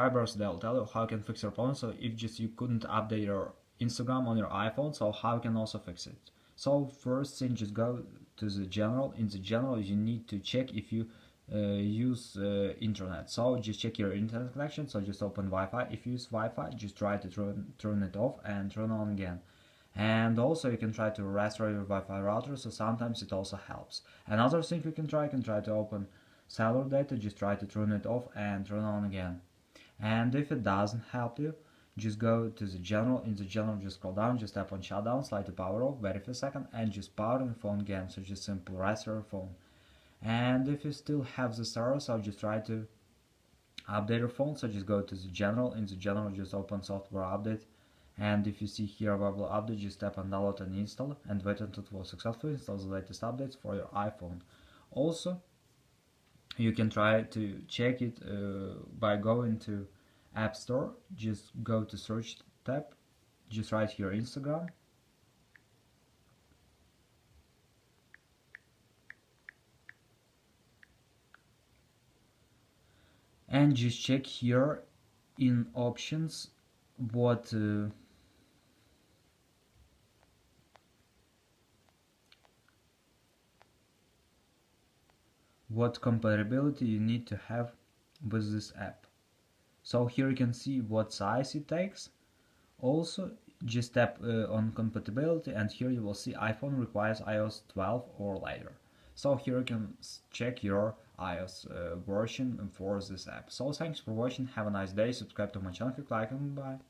subscribers, they'll tell you how you can fix your phone. So if just you couldn't update your Instagram on your iPhone, so how you can also fix it. So first thing, just go to the general. In the general, you need to check if you use internet. So just check your internet connection. So just open Wi-Fi. If you use Wi-Fi, just try to turn it off and turn on again. And also you can try to restore your Wi-Fi router, so sometimes it also helps. Another thing you can try to open cellular data, just try to turn it off and turn on again. And if it doesn't help you, just go to the general. In the general, just scroll down, just tap on shutdown, slide to power off, wait for a second, and just power your phone again. So just simply restore your phone. And if you still have this error, so just try to update your phone. So just go to the general. In the general, just open software update. And if you see here available update, just tap on download and install and wait until it will successfully install the latest updates for your iPhone. Also, you can try to check it by going to App Store. Just go to search tab, just write here Instagram, and just check here in options what what compatibility you need to have with this app. So here you can see what size it takes. Also, just tap on compatibility, and here you will see iPhone requires iOS 12 or later. So here you can check your iOS version for this app. So thanks for watching, have a nice day, subscribe to my channel if you like, and bye.